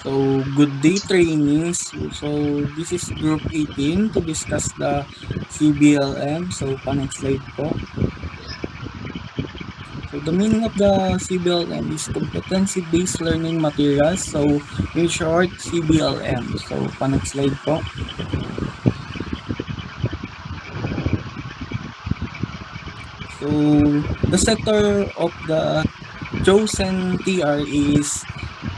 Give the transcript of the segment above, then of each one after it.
So, good day trainees. So, this is group 18 to discuss the CBLM. So, next slide po. So, the meaning of the CBLM is competency-based learning materials. So, in short, CBLM. So, next slide po. So, the sector of the chosen TR is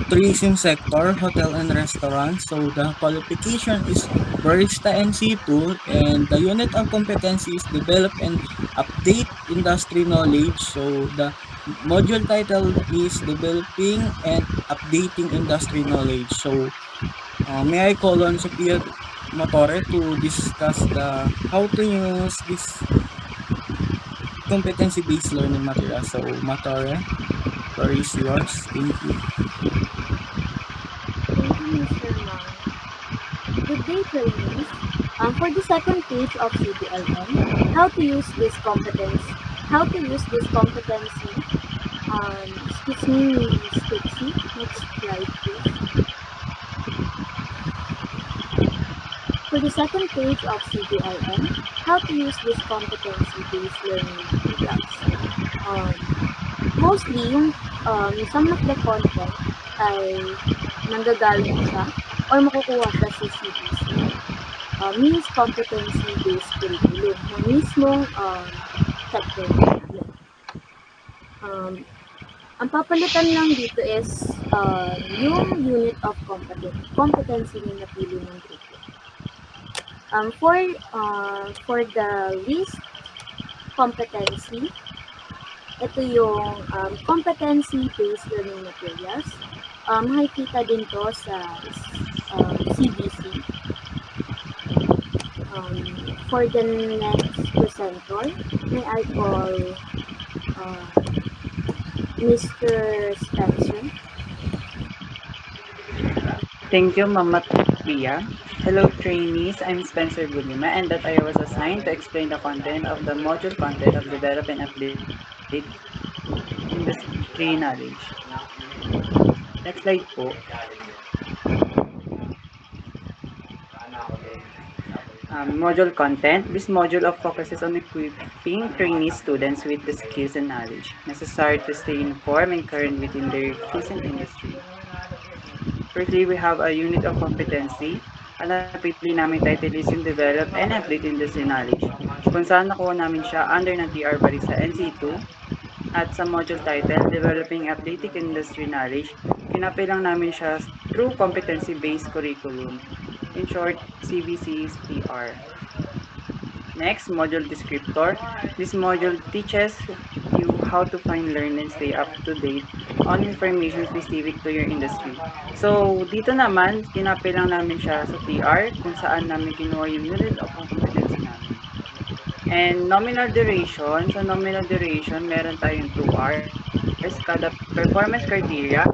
tourism sector, hotel and restaurant. So the qualification is barista and C2, and the unit of competency is develop and update industry knowledge. So the module title is developing and updating industry knowledge. So may I call on Sophia Motore to discuss the how to use this competency based learning material. So Motore, floor is yours. Thank you. Thank you, Mr. Mang. Good day, trainees. For the second page of CBLM, how to use this competency. Excuse me, Ms. Pixie. Next slide, please. For the second page of CBLM, how to use this competency-based learning materials. Um, Mostly, some of the content ay nanggagaling siya or makukuha siya sa CBC, means competency-based curriculum ng mismong sector natin. Ang papalitan lang dito is yung unit of competency na napili ng grupo. For the least competency, ito yung competency-based learning materials. Makikita din to sa CBC. For the next presenter, may I call Mr. Spencer. Thank you, Mama Pia. Hello, trainees. I'm Spencer Bulima, and that I was assigned to explain the content of the module content of develop and update industry knowledge. Next slide po. Module content. This module of focuses on equipping trainee students with the skills and knowledge necessary to stay informed and current within their chosen industry. Firstly, we have a unit of competency. Ang napili namin title is yung develop and update industry knowledge. Kung saan nakuha namin siya under ng TR Bari sa NC2 at sa module title, Developing Updating Industry Knowledge, kinapay lang namin siya through competency-based curriculum. In short, CBC is TR. Next, module descriptor. This module teaches you how to find, learn, and stay up to date on information specific to your industry. So, dito naman, kinapay lang namin siya sa TR kung saan namin kinuha yung unit of competency namin. And nominal duration, sa nominal duration, meron tayong 2 hours. Kada performance criteria,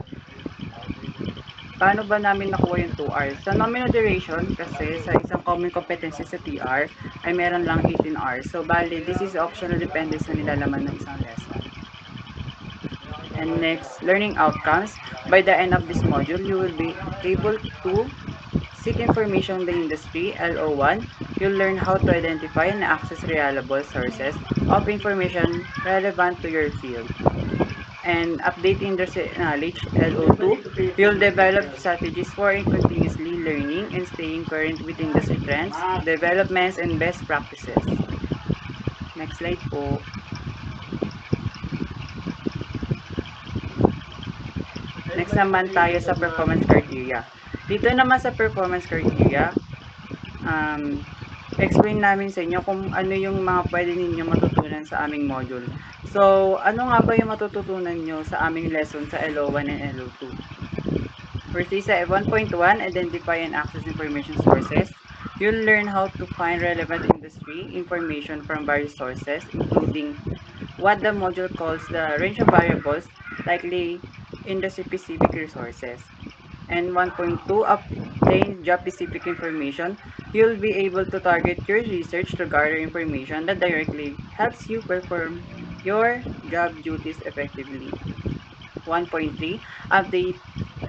paano ba namin nakuha yung 2 hours? Sa nominal duration, kasi sa isang common competency sa TR, ay meron lang 18 hours. So, bali, this is optional depende sa nilalaman ng isang lesson. And next, learning outcomes. By the end of this module, you will be able to seek information in the industry, LO1. You'll learn how to identify and access reliable sources of information relevant to your field. And update industry knowledge, LO2. You'll develop strategies for continuously learning and staying current with industry trends, developments, and best practices. Next slide po. Next naman tayo sa performance criteria. Dito naman sa performance criteria, explain namin sa inyo kung ano yung mga pwede ninyo matutunan sa aming module. So, ano nga ba yung matututunan nyo sa aming lesson sa LO1 and LO2? Firstly, sa 1.1, identify and access information sources. You'll learn how to find relevant industry information from various sources, including what the module calls the range of variables, likely industry-specific resources. And 1.2, obtain job-specific information. You'll be able to target your research to gather information that directly helps you perform your job duties effectively. 1.3, update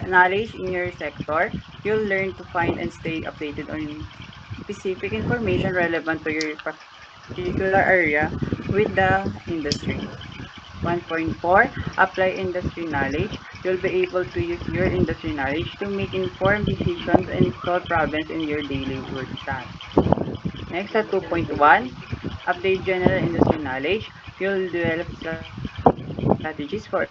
knowledge in your sector, you'll learn to find and stay updated on specific information relevant to your particular area with the industry. 1.4 Apply industry knowledge. You'll be able to use your industry knowledge to make informed decisions and solve problems in your daily work tasks. Next, at 2.1, update general industry knowledge. You'll develop strategies for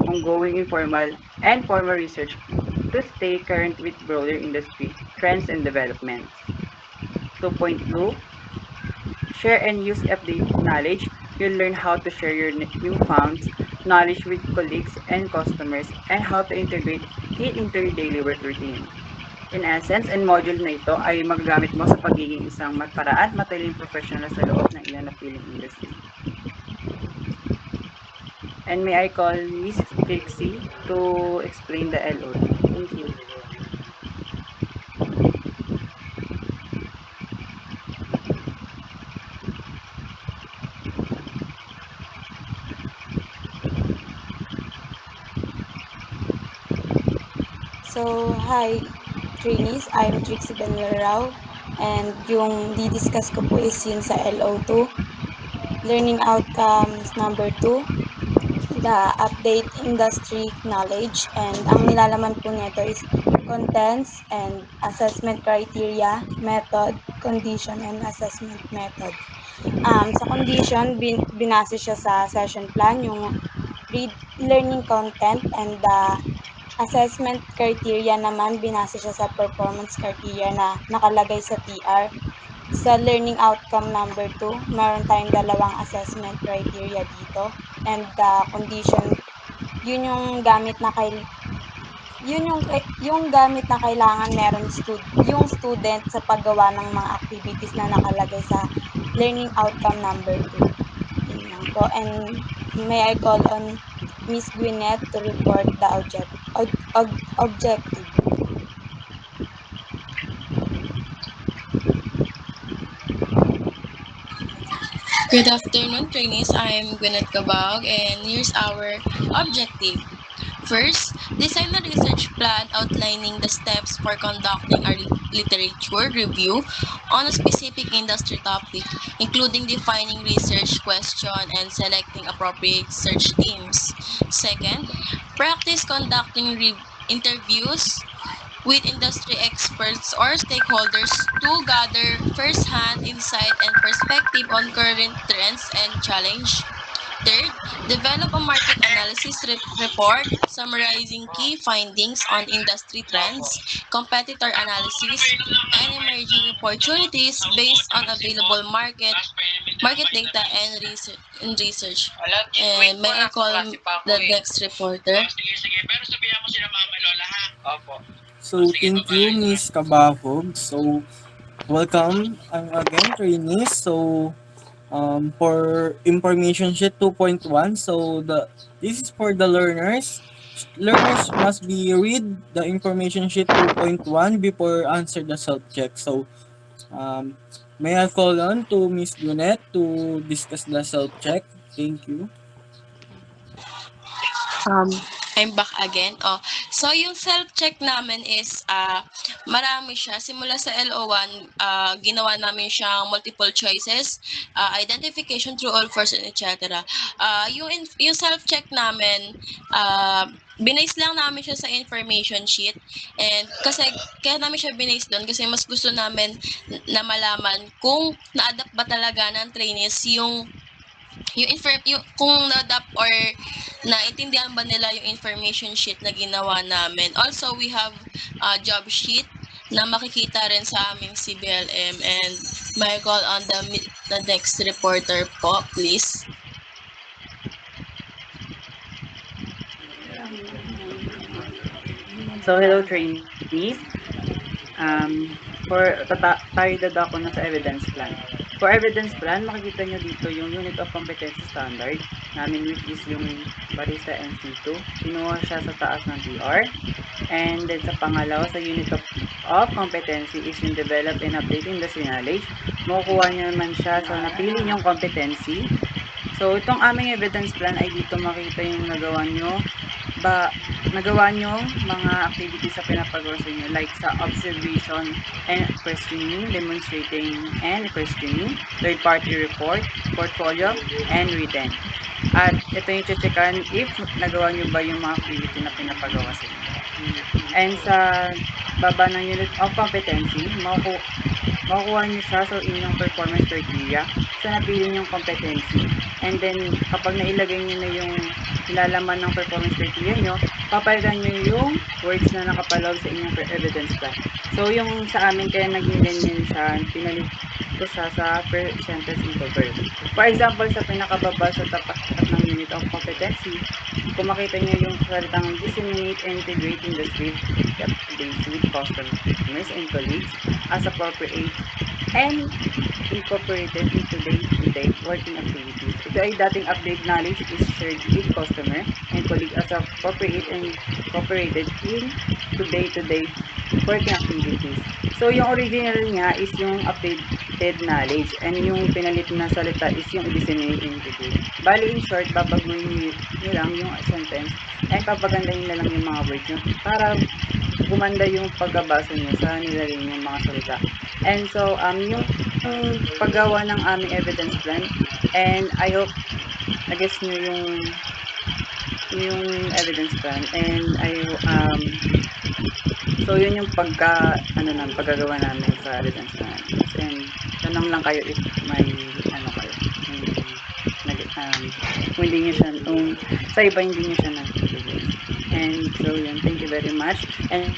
ongoing informal and formal research to stay current with broader industry trends and developments. 2.2, share and use update knowledge. You'll learn how to share your newfound knowledge with colleagues and customers and how to integrate it into your daily work routine. In essence, ang module na ito ay magagamit mo sa pagiging isang matparaan, mataling professional sa loob ng iyong napiling industry. And may I call Miss Trixie to explain the LOT. Thank you. So, hi, trainees. I'm Trixie Benlarao. And yung di-discuss ko po is yun sa LO2. Learning outcomes number 2, the update industry knowledge. And ang nilalaman po nito is contents and assessment criteria, method, condition, and assessment method. Sa condition, binase siya sa session plan, yung read learning content, and the assessment criteria naman binase siya sa performance criteria na nakalagay sa TR. Sa learning outcome number 2, meron tayong dalawang assessment criteria dito. And the condition, yun yung gamit na kailangan meron yung student sa paggawa ng mga activities na nakalagay sa learning outcome number 2. Yun lang po. And may I call on Miss Gwyneth to report the objective. Good afternoon, trainees. I'm Gwyneth Cabag, and here's our objective. First, design a research plan outlining the steps for conducting a literature review on a specific industry topic, including defining research question and selecting appropriate search teams. Second, practice conducting interviews with industry experts or stakeholders to gather first-hand insight and perspective on current trends and challenge. Third, develop a market analysis report summarizing key findings on industry trends, competitor analysis, and emerging opportunities based on available market data and research. And may I call the next reporter? So, thank you, Miss Kabahog. So, welcome again, trainees. So, for information sheet 2.1, so this is for the learners. Learners must be read the information sheet 2.1 before answer the self-check. So, um, may I call on to Miss Gunette to discuss the self-check? Thank you. Um, I'm back again. So yung self-check namin is marami siya. Simula sa LO1, ginawa namin siyang multiple choices, identification, true or false, and etc. Yung self-check namin, binase lang namin siya sa information sheet. And kasi kaya namin siya binase doon kasi mas gusto namin na malaman kung na-adapt ba talaga ng trainees yung kung na-adapt or naintindihan ba nila yung information sheet na ginawa namin. Also, we have a job sheet na makikita rin sa aming CBLM. And Michael, on the next reporter po, please. So, hello trainees. Tayo dadako na sa evidence plan. For evidence plan, makikita nyo dito yung Unit of Competency Standard namin, which is yung Barista NC2. Kinuha siya sa taas ng TR. And then sa pangalawa, sa Unit of Competency is yung Develop and Update Industry Knowledge. Makukuha nyo naman siya sa napili nyong competency. So, itong aming evidence plan ay dito makita yung nagawa nyo nagawa nyo mga activities sa pinapagawa sa inyo, like sa observation and questioning, demonstrating and questioning, third-party report, portfolio, and written. At ito yung checkan if nagawa nyo ba yung mga activity na pinapagawa sa inyo. And sa baba ng unit of competency, makukuha nyo siya sa inyong performance criteria sa napili nyong competency. And then, kapag nailagay nyo na yung nilalaman ng performance criteria nyo, papalitan nyo yung words na nakapaloob sa inyong evidence plan. So, yung sa amin, kaya naging ganyan siya, pinalit ko siya sa per sentence interval. For example, sa pinakababa sa tapat ng unit of competency, kung makita nyo yung salitang disseminate and integrate industry updates with customers and colleagues as appropriate and incorporated into day-to-day working activities. Ito ay dating update knowledge is shared with customer and colleague as appropriate and incorporated into day-to-day working activities. So, yung original niya is yung updated knowledge and yung pinalit na salita is yung disseminate and integrate. Bali, in short, babaguhin nyo lang yung sentence and papagandahin na lang yung mga words nyo para gumanda yung pagkabasa nyo sa nilalagay yung mga salita. And so, yung paggawa ng aming evidence plan, and I hope na-guess nyo yung evidence plan, and so yun yung paggagawa namin sa evidence plan. And tanong lang kayo if may kayo, kung hindi nyo siya, sa iba hindi nyo siya nag-guess. And so yun, thank you very much. And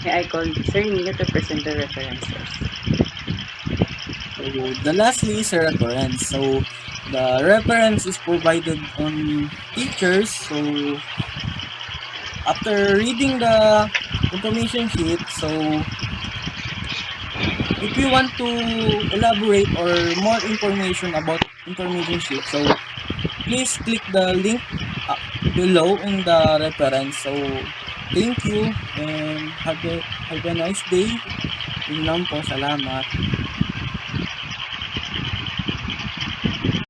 I call Sir Nino to present the references. So, the lastly is a reference. So, the reference is provided on teachers. So, after reading the information sheet, so if you want to elaborate or more information about information sheet, so please click the link below in the reference. So, thank you and have a nice day. Yun lang po, salamat.